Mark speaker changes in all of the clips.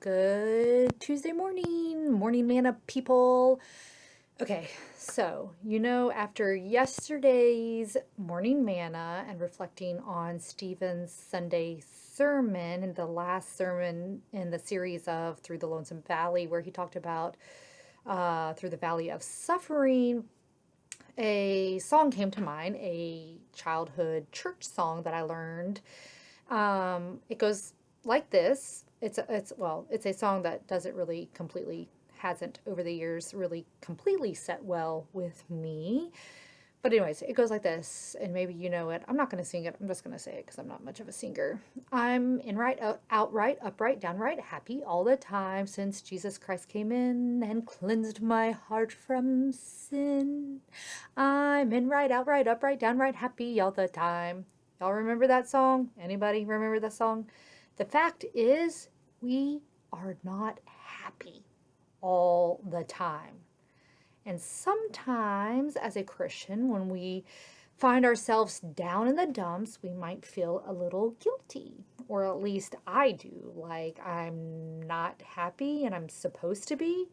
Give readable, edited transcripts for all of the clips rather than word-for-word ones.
Speaker 1: Good Tuesday morning manna people. Okay, so, after yesterday's morning manna and reflecting on Stephen's Sunday sermon, and the last sermon in the series of Through the Lonesome Valley, where he talked about through the valley of suffering, a song came to mind, a childhood church song that I learned. It goes like this. It's a song that doesn't really completely hasn't over the years really completely set well with me. But anyways, it goes like this, and maybe you know it. I'm not going to sing it. I'm just going to say it because I'm not much of a singer. I'm in right, outright, upright, downright happy all the time since Jesus Christ came in and cleansed my heart from sin. I'm in right, outright, upright, downright happy all the time. Y'all remember that song? Anybody remember that song? The fact is, we are not happy all the time. And sometimes, as a Christian, when we find ourselves down in the dumps, we might feel a little guilty, or at least I do. Like I'm not happy and I'm supposed to be.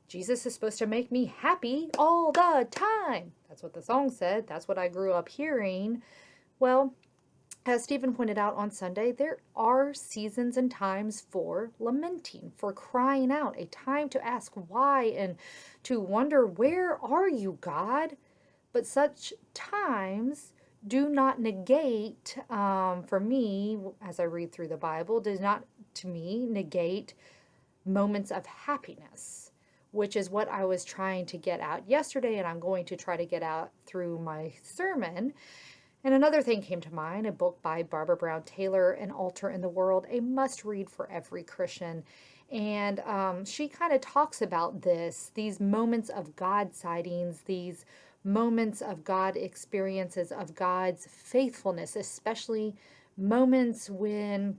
Speaker 1: Jesus is supposed to make me happy all the time. That's what the song said. That's what I grew up hearing. Well, as Stephen pointed out on Sunday, there are seasons and times for lamenting, for crying out, a time to ask why and to wonder, where are you, God? But such times do not negate, for me, as I read through the Bible, does not, to me, negate moments of happiness, which is what I was trying to get out yesterday, and I'm going to try to get out through my sermon. And another thing came to mind, a book by Barbara Brown Taylor, An Altar in the World, a must read for every Christian. And she kind of talks about these moments of God sightings, these moments of God experiences, of God's faithfulness, especially moments when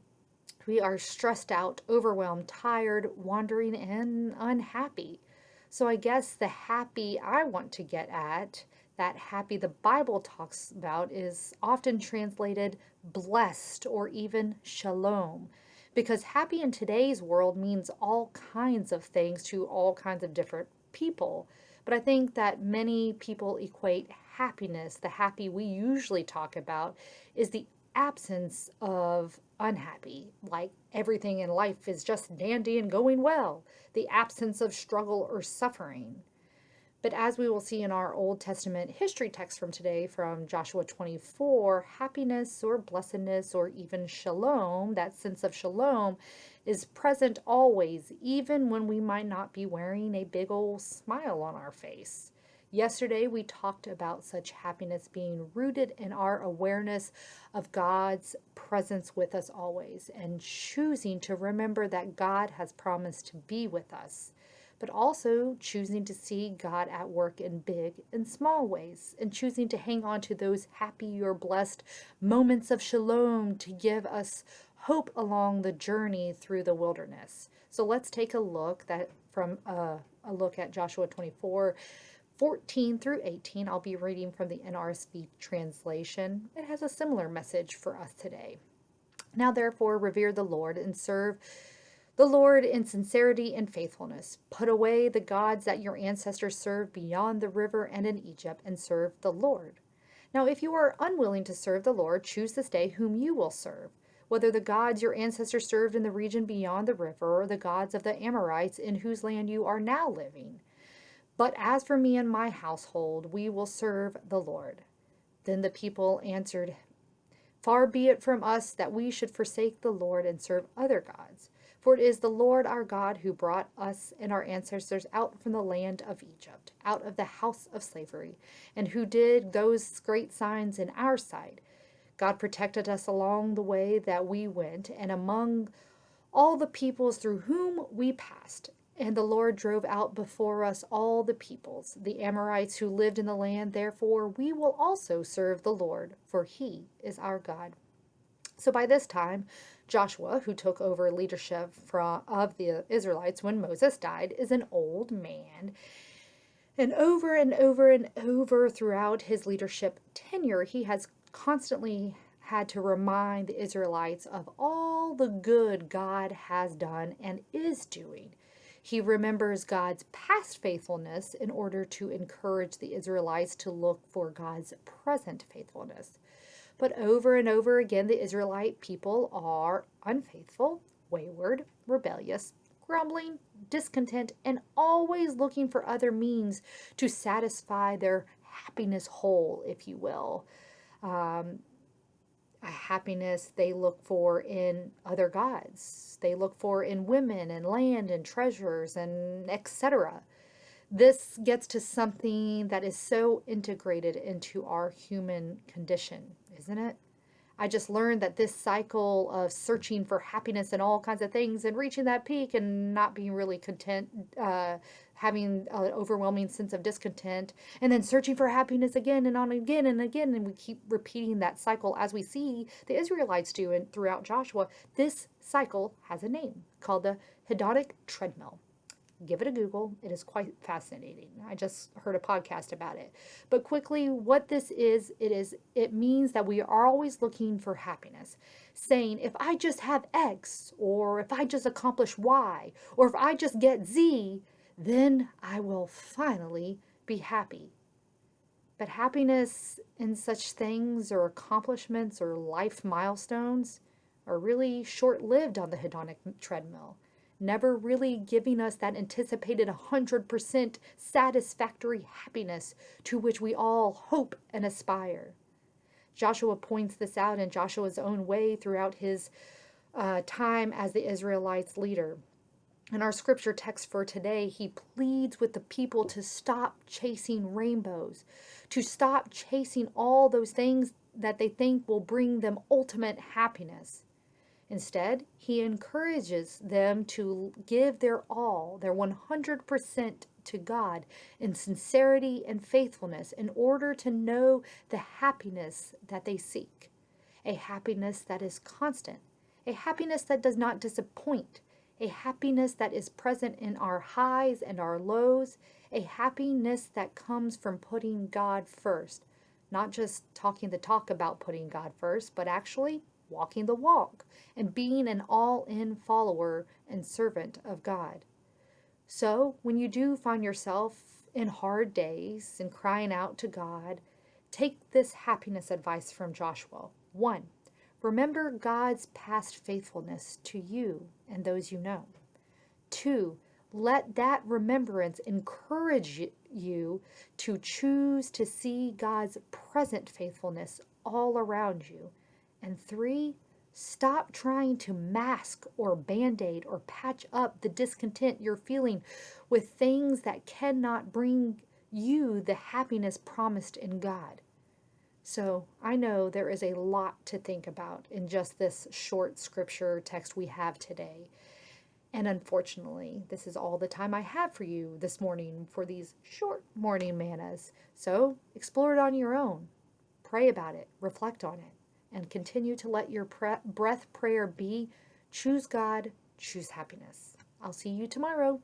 Speaker 1: we are stressed out, overwhelmed, tired, wandering, and unhappy. So I guess the happy I want to get at, that happy the Bible talks about, is often translated blessed or even shalom. Because happy in today's world means all kinds of things to all kinds of different people. But I think that many people equate happiness, the happy we usually talk about, is the absence of unhappy, like everything in life is just dandy and going well, the absence of struggle or suffering. But as we will see in our Old Testament history text from today, from Joshua 24, happiness or blessedness or even shalom, that sense of shalom, is present always, even when we might not be wearing a big old smile on our face. Yesterday, we talked about such happiness being rooted in our awareness of God's presence with us always, and choosing to remember that God has promised to be with us, but also choosing to see God at work in big and small ways, and choosing to hang on to those happy or blessed moments of shalom to give us hope along the journey through the wilderness. So let's take a look a look at Joshua 24, 14 through 18. I'll be reading from the NRSV translation. It has a similar message for us today. Now therefore revere the Lord and serve the Lord in sincerity and faithfulness. Put away the gods that your ancestors served beyond the river and in Egypt, and serve the Lord. Now if you are unwilling to serve the Lord, choose this day whom you will serve, whether the gods your ancestors served in the region beyond the river, or the gods of the Amorites in whose land you are now living. But as for me and my household, we will serve the Lord. Then the people answered, Far be it from us that we should forsake the Lord and serve other gods. For it is the Lord our God who brought us and our ancestors out from the land of Egypt, out of the house of slavery, and who did those great signs in our sight. God protected us along the way that we went, and among all the peoples through whom we passed. And the Lord drove out before us all the peoples, the Amorites who lived in the land. Therefore we will also serve the Lord, for he is our God. So by this time, Joshua, who took over leadership of the Israelites when Moses died, is an old man. And over throughout his leadership tenure, he has constantly had to remind the Israelites of all the good God has done and is doing. He remembers God's past faithfulness in order to encourage the Israelites to look for God's present faithfulness. But over and over again, the Israelite people are unfaithful, wayward, rebellious, grumbling, discontent, and always looking for other means to satisfy their happiness hole, if you will. A happiness they look for in other gods. They look for in women and land and treasures and etc. This gets to something that is so integrated into our human condition, isn't it? I just learned that this cycle of searching for happiness and all kinds of things and reaching that peak and not being really content, having an overwhelming sense of discontent, and then searching for happiness again and on again and again. And we keep repeating that cycle as we see the Israelites do throughout Joshua. This cycle has a name called the hedonic treadmill. Give it a Google. It is quite fascinating. I just heard a podcast about it. But quickly, what this is, it means that we are always looking for happiness, saying, if I just have X, or if I just accomplish Y, or if I just get Z, then I will finally be happy. But happiness in such things or accomplishments or life milestones are really short-lived on the hedonic treadmill, never really giving us that anticipated 100% satisfactory happiness to which we all hope and aspire. Joshua points this out in Joshua's own way throughout his time as the Israelites' leader. In our scripture text for today, he pleads with the people to stop chasing rainbows, to stop chasing all those things that they think will bring them ultimate happiness. Instead, he encourages them to give their all, their 100% to God in sincerity and faithfulness in order to know the happiness that they seek. A happiness that is constant, a happiness that does not disappoint, a happiness that is present in our highs and our lows, a happiness that comes from putting God first. Not just talking the talk about putting God first, but actually walking the walk and being an all-in follower and servant of God. So when you do find yourself in hard days and crying out to God, take this happiness advice from Joshua. 1, remember God's past faithfulness to you and those you know. 2, let that remembrance encourage you to choose to see God's present faithfulness all around you. And 3, stop trying to mask or band-aid or patch up the discontent you're feeling with things that cannot bring you the happiness promised in God. So I know there is a lot to think about in just this short scripture text we have today. And unfortunately, this is all the time I have for you this morning for these short morning mannas. So explore it on your own. Pray about it. Reflect on it. And continue to let your breath prayer be, choose God, choose happiness. I'll see you tomorrow.